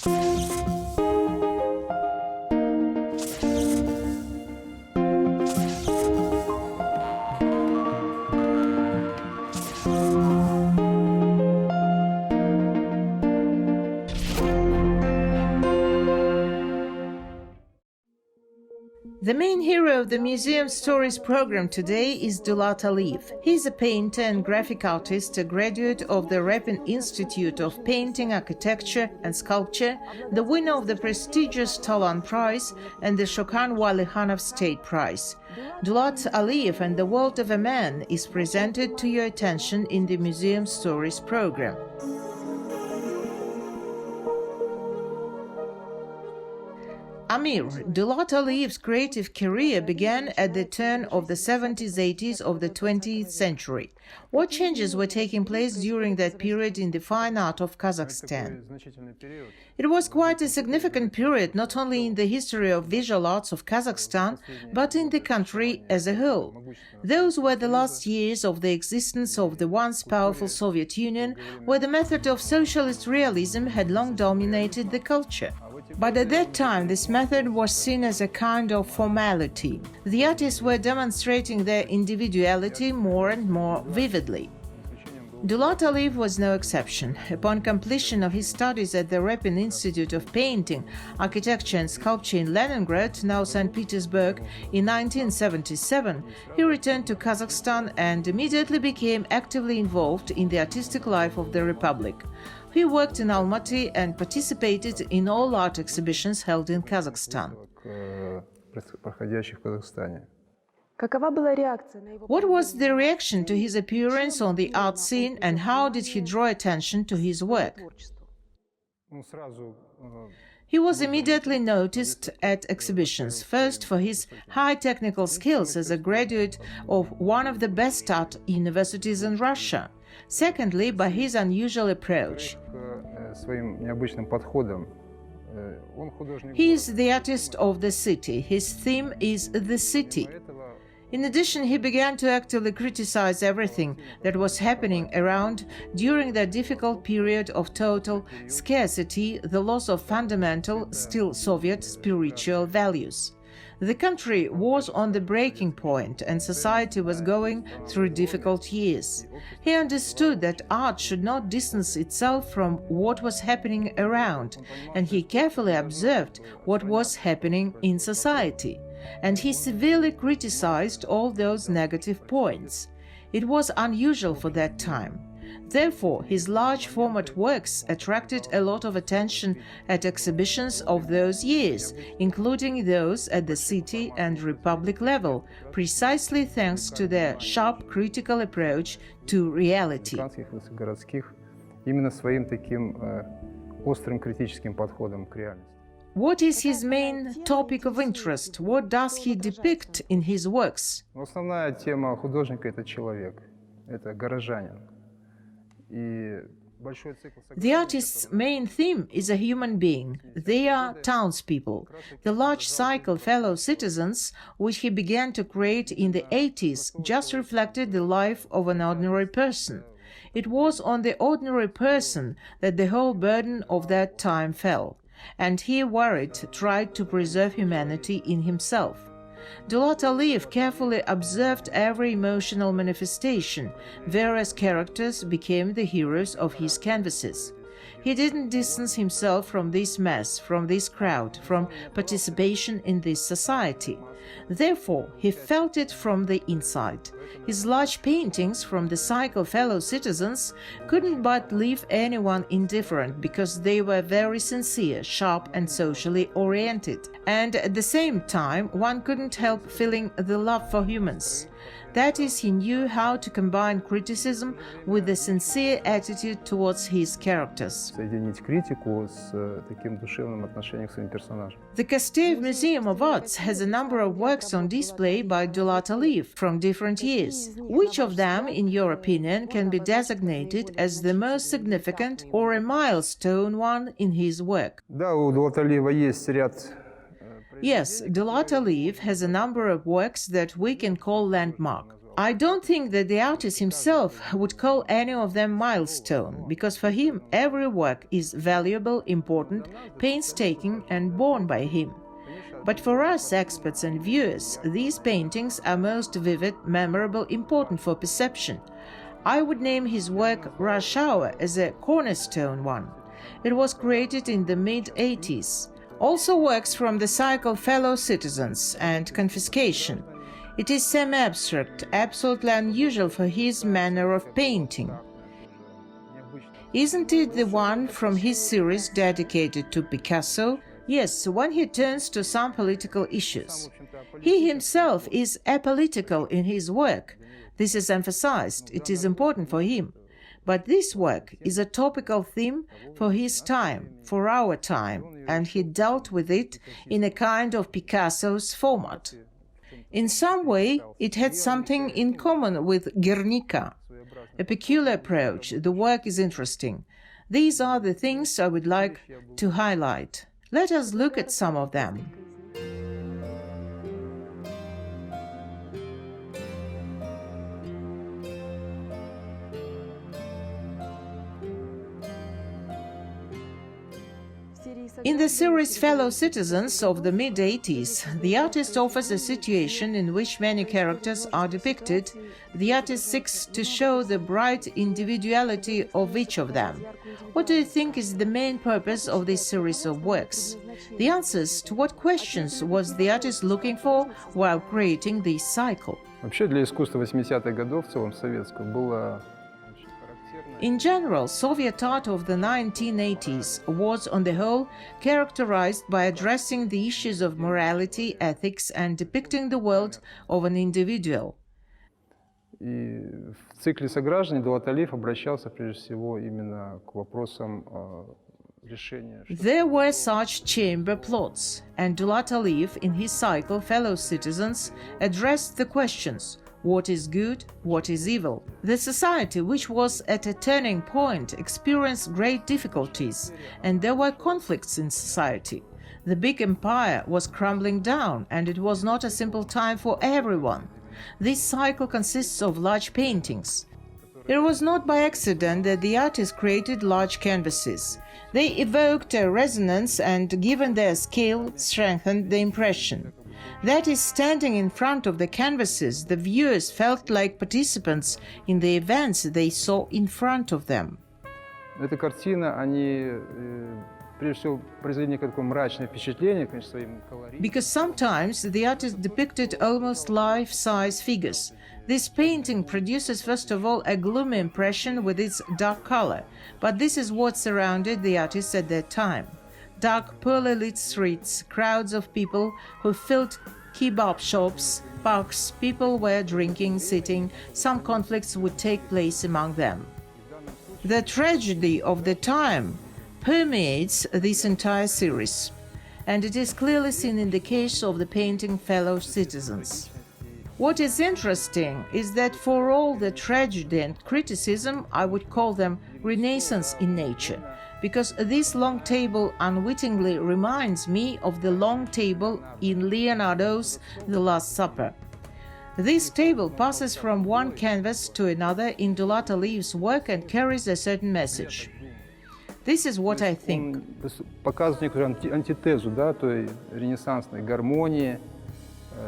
The main hero of the Museum Stories program today is Dulat Aliyev. He is a painter and graphic artist, a graduate of the Repin Institute of Painting, Architecture and Sculpture, the winner of the prestigious Talan Prize and the Shokan Walihonov State Prize. Dulat Aliyev and the World of a Man is presented to your attention in the Museum Stories program. Amir Dulat Aliyev's creative career began at the turn of the 70s, 80s of the 20th century. What changes were taking place during that period in the fine art of Kazakhstan? It was quite a significant period not only in the history of visual arts of Kazakhstan, but in the country as a whole. Those were the last years of the existence of the once powerful Soviet Union, where the method of socialist realism had long dominated the culture. But at that time, this method was seen as a kind of formality. The artists were demonstrating their individuality more and more vividly. Dulat Aliyev was no exception. Upon completion of his studies at the Repin Institute of Painting, Architecture and Sculpture in Leningrad, now St. Petersburg, in 1977, he returned to Kazakhstan and immediately became actively involved in the artistic life of the Republic. He worked in Almaty and participated in all art exhibitions held in Kazakhstan. What was the reaction to his appearance on the art scene and how did he draw attention to his work? He was immediately noticed at exhibitions, first for his high technical skills as a graduate of one of the best art universities in Russia. Secondly, by his unusual approach. He is the artist of the city. His theme is the city. In addition, he began to actively criticize everything that was happening around during that difficult period of total scarcity, the loss of fundamental, still Soviet, spiritual values. The country was on the breaking point and society was going through difficult years. He understood that art should not distance itself from what was happening around, and he carefully observed what was happening in society. And he severely criticized all those negative points. It was unusual for that time. Therefore, his large-format works attracted a lot of attention at exhibitions of those years, including those at the city and republic level, precisely thanks to their sharp critical approach to reality. What is his main topic of interest? What does he depict in his works? Основная тема художника – это человек, это горожанин. The artist's main theme is a human being. They are townspeople. The large cycle fellow citizens, which he began to create in the 80s, just reflected the life of an ordinary person. It was on the ordinary person that the whole burden of that time fell, and he tried to preserve humanity in himself. Dulat Aliyev carefully observed every emotional manifestation. Various characters became the heroes of his canvases. He didn't distance himself from this mass, from this crowd, from participation in this society. Therefore, he felt it from the inside. His large paintings from the cycle fellow citizens couldn't but leave anyone indifferent because they were very sincere, sharp and socially oriented. And at the same time, one couldn't help feeling the love for humans. That is, he knew how to combine criticism with a sincere attitude towards his characters. The Kostev Museum of Arts has a number of works on display by Dulat Aliyev from different years. Which of them, in your opinion, can be designated as the most significant or a milestone one in his work? Yes, Dulat Aliyev has a number of works that we can call landmark. I don't think that the artist himself would call any of them milestone, because for him every work is valuable, important, painstaking and born by him. But for us experts and viewers, these paintings are most vivid, memorable, important for perception. I would name his work Rush Hour as a cornerstone one. It was created in the mid-80s. Also works from the cycle Fellow Citizens and Confiscation. It is semi-abstract, absolutely unusual for his manner of painting. Isn't it the one from his series dedicated to Picasso? Yes, when he turns to some political issues. He himself is apolitical in his work. This is emphasized, it is important for him. But this work is a topical theme for his time, for our time, and he dealt with it in a kind of Picasso's format. In some way, it had something in common with Guernica. A peculiar approach, the work is interesting. These are the things I would like to highlight. Let us look at some of them. In the series Fellow Citizens of the mid-80s, the artist offers a situation in which many characters are depicted. The artist seeks to show the bright individuality of each of them. What do you think is the main purpose of this series of works? The answers to what questions was the artist looking for while creating this cycle? Вообще для искусства 80-х годов, в целом советского, было... In general, Soviet art of the 1980s was, on the whole, characterized by addressing the issues of morality, ethics, and depicting the world of an individual. И в цикле «Сограждане» Дулат Алиев обращался прежде всего именно к вопросам решения. There were such chamber plots, and Dulat Aliyev, in his cycle Fellow Citizens, addressed the questions: what is good, what is evil? The society, which was at a turning point, experienced great difficulties, and there were conflicts in society. The big empire was crumbling down, and it was not a simple time for everyone. This cycle consists of large paintings. It was not by accident that the artist created large canvases. They evoked a resonance and, given their scale, strengthened the impression. That is, standing in front of the canvases, the viewers felt like participants in the events they saw in front of them. Эта картина, они, прежде всего, произвели некое такое мрачное впечатление, конечно, своим колоритом. Because sometimes the artist depicted almost life-size figures. This painting produces, first of all, a gloomy impression with its dark color, but this is what surrounded the artist at that time. Dark, poorly lit streets, crowds of people who filled kebab shops, parks, people were drinking, sitting, some conflicts would take place among them. The tragedy of the time permeates this entire series, and it is clearly seen in the case of the painting Fellow Citizens. What is interesting is that for all the tragedy and criticism, I would call them Renaissance in nature, because this long table unwittingly reminds me of the long table in Leonardo's The Last Supper. This table passes from one canvas to another in Dulat Aliyev's work and carries a certain message. This is what I think. Показывает некоторую антитезу, да, той ренессансной гармонии,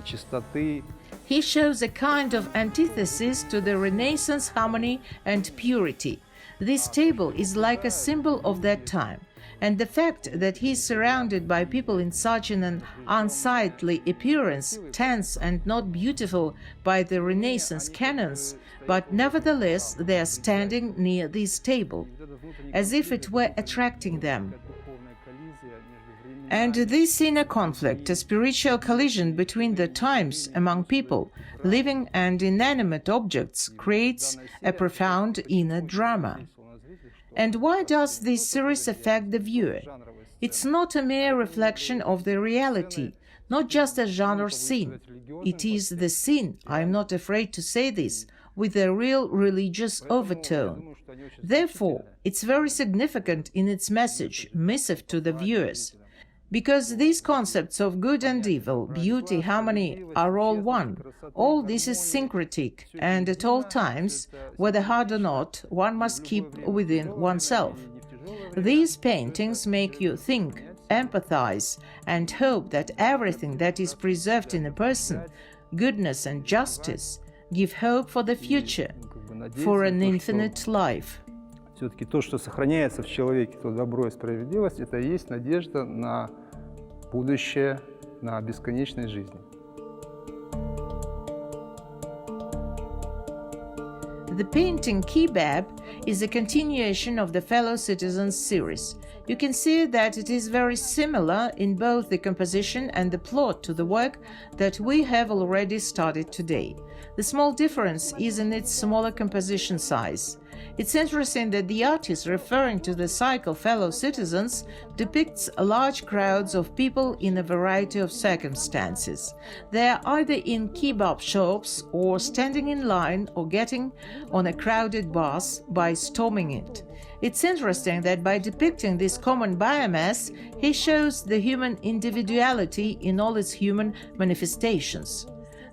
чистоты. He shows a kind of antithesis to the Renaissance harmony and purity. This table is like a symbol of that time, and the fact that he is surrounded by people in such an unsightly appearance, tense and not beautiful by the Renaissance canons, but nevertheless they are standing near this table, as if it were attracting them. And this inner conflict, a spiritual collision between the times among people, living and inanimate objects, creates a profound inner drama. And why does this series affect the viewer? It's not a mere reflection of the reality, not just a genre scene. It is the scene, I am not afraid to say this, with a real religious overtone. Therefore, it's very significant in its message, missive to the viewers. Because these concepts of good and evil, beauty, harmony are all one. All this is syncretic, and at all times, whether hard or not, one must keep within oneself. These paintings make you think, empathize, and hope that everything that is preserved in a person, goodness and justice, give hope for the future, for an infinite life. Все-таки то, что сохраняется в человеке, то добро и справедливость, это и есть надежда на будущее, на бесконечность жизни. The painting Kebab is a continuation of the Fellow Citizens series. You can see that it is very similar in both the composition and the plot to the work that we have already studied today. The small difference is in its smaller composition size. It's interesting that the artist referring to the cycle Fellow Citizens depicts large crowds of people in a variety of circumstances. They are either in kebab shops or standing in line or getting on a crowded bus by storming it. It's interesting that by depicting this common biomass, he shows the human individuality in all its human manifestations.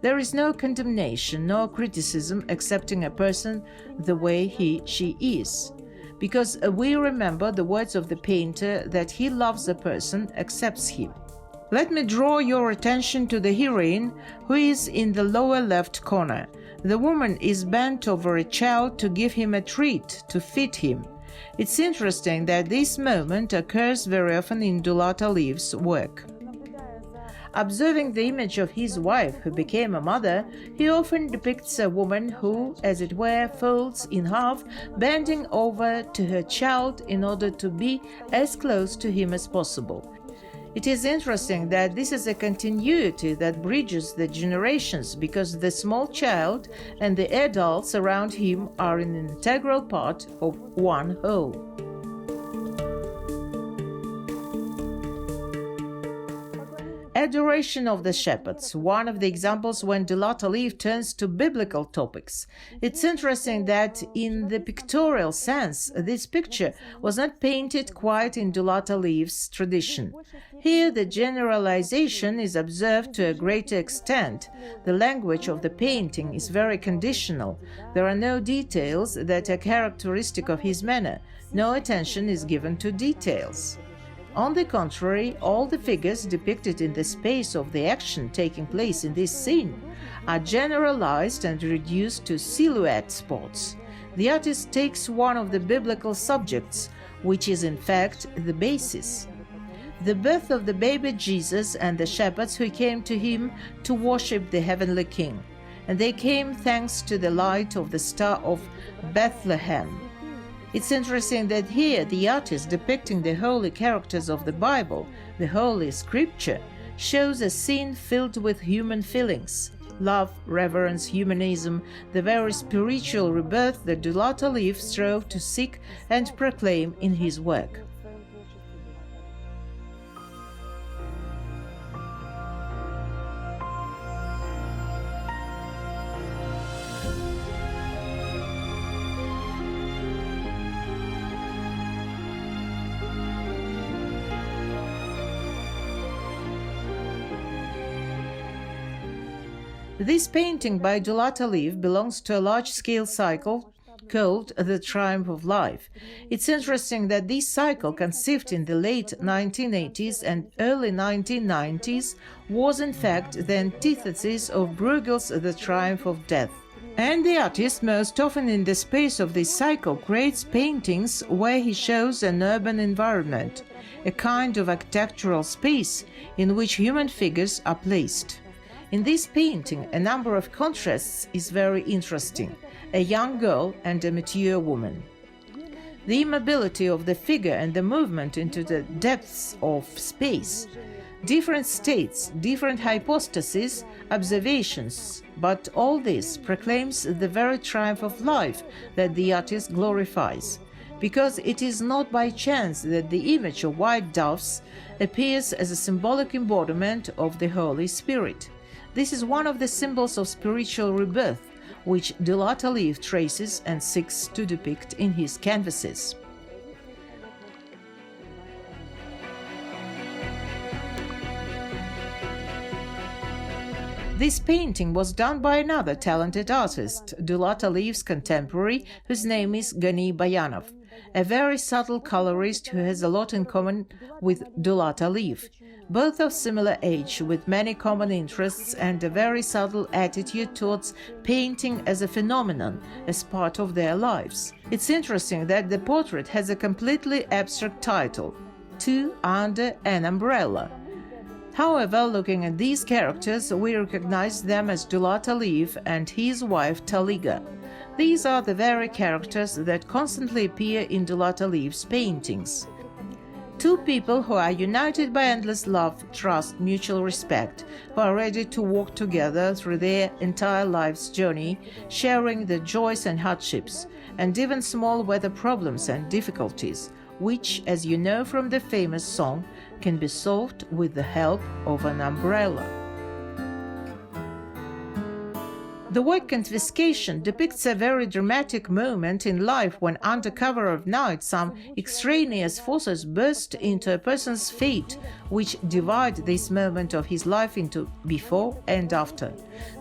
There is no condemnation, no criticism accepting a person the way she is. Because we remember the words of the painter that he loves a person, accepts him. Let me draw your attention to the heroine who is in the lower left corner. The woman is bent over a child to give him a treat, to feed him. It's interesting that this moment occurs very often in Dulat Aliyev's work. Observing the image of his wife who became a mother, he often depicts a woman who, as it were, folds in half, bending over to her child in order to be as close to him as possible. It is interesting that this is a continuity that bridges the generations because the small child and the adults around him are an integral part of one whole. Adoration of the shepherds, one of the examples when Dulat Aliyev turns to biblical topics. It's interesting that in the pictorial sense, this picture was not painted quite in Dulat Aliyev's tradition. Here the generalization is observed to a greater extent. The language of the painting is very conditional. There are no details that are characteristic of his manner. No attention is given to details. On the contrary, all the figures depicted in the space of the action taking place in this scene are generalized and reduced to silhouette spots. The artist takes one of the biblical subjects, which is in fact the basis. The birth of the baby Jesus and the shepherds who came to him to worship the heavenly King. And they came thanks to the light of the star of Bethlehem. It's interesting that here the artist depicting the holy characters of the Bible, the Holy Scripture, shows a scene filled with human feelings, love, reverence, humanism, the very spiritual rebirth that Dulat Aliyev strove to seek and proclaim in his work. This painting by Dulat Aliyev belongs to a large-scale cycle called The Triumph of Life. It's interesting that this cycle, conceived in the late 1980s and early 1990s, was in fact the antithesis of Bruegel's The Triumph of Death. And the artist, most often in the space of this cycle, creates paintings where he shows an urban environment, a kind of architectural space in which human figures are placed. In this painting, a number of contrasts is very interesting: a young girl and a mature woman. The immobility of the figure and the movement into the depths of space, different states, different hypostases, observations, but all this proclaims the very triumph of life that the artist glorifies, because it is not by chance that the image of white doves appears as a symbolic embodiment of the Holy Spirit. This is one of the symbols of spiritual rebirth, which Dulat Aliyev traces and seeks to depict in his canvases. This painting was done by another talented artist, Dulat Aliyev's contemporary, whose name is Gani Bayanov, a very subtle colorist who has a lot in common with Dulat Aliyev, both of similar age, with many common interests and a very subtle attitude towards painting as a phenomenon, as part of their lives. It's interesting that the portrait has a completely abstract title, Two Under an Umbrella. However, looking at these characters, we recognize them as Dulat Aliyev and his wife Taliga. These are the very characters that constantly appear in Dulat Aliyev's paintings. Two people who are united by endless love, trust, mutual respect, who are ready to walk together through their entire life's journey, sharing the joys and hardships, and even small weather problems and difficulties, which, as you know from the famous song, can be solved with the help of an umbrella. The work Confiscation depicts a very dramatic moment in life when, under cover of night, some extraneous forces burst into a person's fate, which divide this moment of his life into before and after.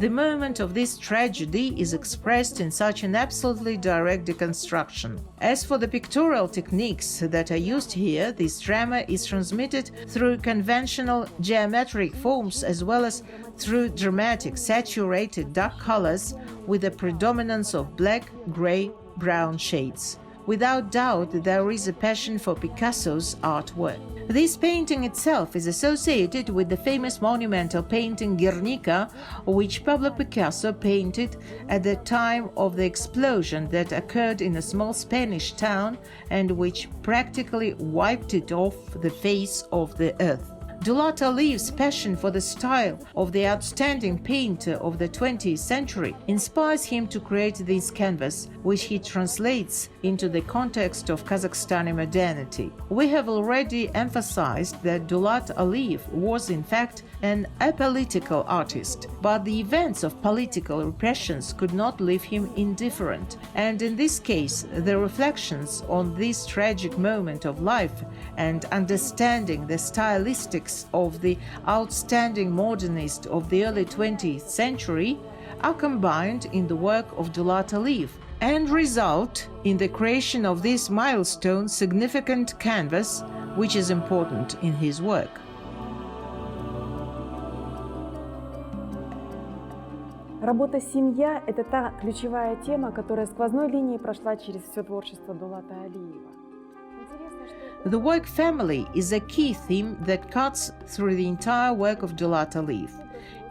The moment of this tragedy is expressed in such an absolutely direct deconstruction. As for the pictorial techniques that are used here, this drama is transmitted through conventional geometric forms as well as through dramatic, saturated dark colors with a predominance of black, gray, brown shades. Without doubt, there is a passion for Picasso's artwork. This painting itself is associated with the famous monumental painting Guernica, which Pablo Picasso painted at the time of the explosion that occurred in a small Spanish town and which practically wiped it off the face of the earth. Dulat Aliyev's passion for the style of the outstanding painter of the 20th century inspires him to create this canvas, which he translates into the context of Kazakhstani modernity. We have already emphasized that Dulat Aliyev was in fact an apolitical artist, but the events of political repressions could not leave him indifferent, and in this case the reflections on this tragic moment of life and understanding the stylistics of the outstanding modernist of the early 20th century are combined in the work of Dulat Aliyev and result in the creation of this milestone significant canvas, which is important in his work. Работа «Семья» – это та ключевая тема, которая сквозной линией прошла через все творчество Дулата Алиева. The work family is a key theme that cuts through the entire work of Dulat Aliyev.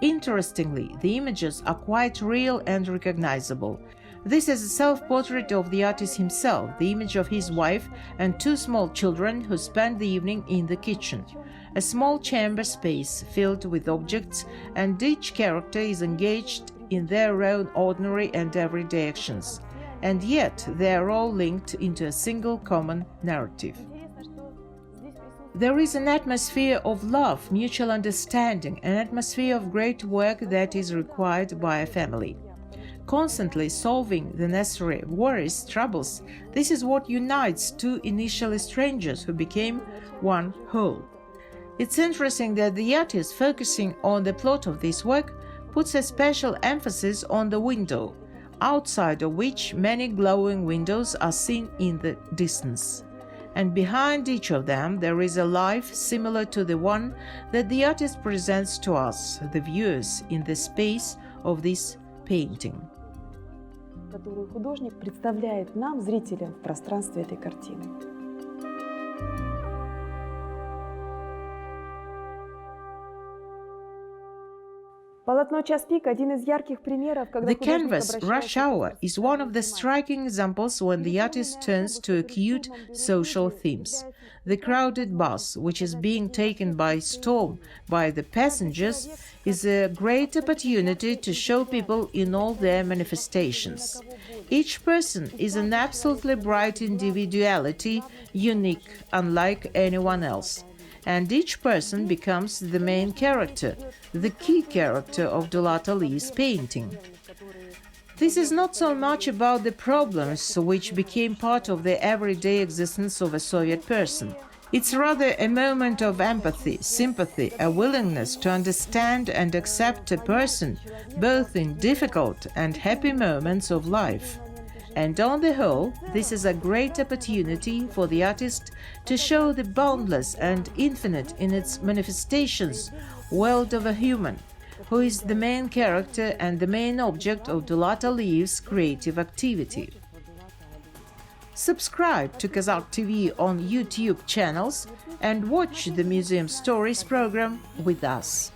Interestingly, the images are quite real and recognizable. This is a self-portrait of the artist himself, the image of his wife and two small children who spend the evening in the kitchen. A small chamber space filled with objects, and each character is engaged in their own ordinary and everyday actions. And yet they are all linked into a single common narrative. There is an atmosphere of love, mutual understanding, an atmosphere of great work that is required by a family. Constantly solving the necessary worries, troubles, this is what unites two initially strangers who became one whole. It's interesting that the artist, focusing on the plot of this work, puts a special emphasis on the window, outside of which many glowing windows are seen in the distance. And behind each of them there is a life similar to the one that the artist presents to us, the viewers, in the space of this painting. Которую художник представляет нам, зрителям, в пространстве этой картины. The canvas Rush Hour is one of the striking examples when the artist turns to acute social themes. The crowded bus, which is being taken by storm by the passengers, is a great opportunity to show people in all their manifestations. Each person is an absolutely bright individuality, unique, unlike anyone else. And each person becomes the main character, the key character of Dulat Aliyev's painting. This is not so much about the problems which became part of the everyday existence of a Soviet person. It's rather a moment of empathy, sympathy, a willingness to understand and accept a person, both in difficult and happy moments of life. And on the whole, this is a great opportunity for the artist to show the boundless and infinite in its manifestations world of a human, who is the main character and the main object of Dulat Aliyev's creative activity. Subscribe to Qazaq TV on YouTube channels and watch the Museum Stories program with us.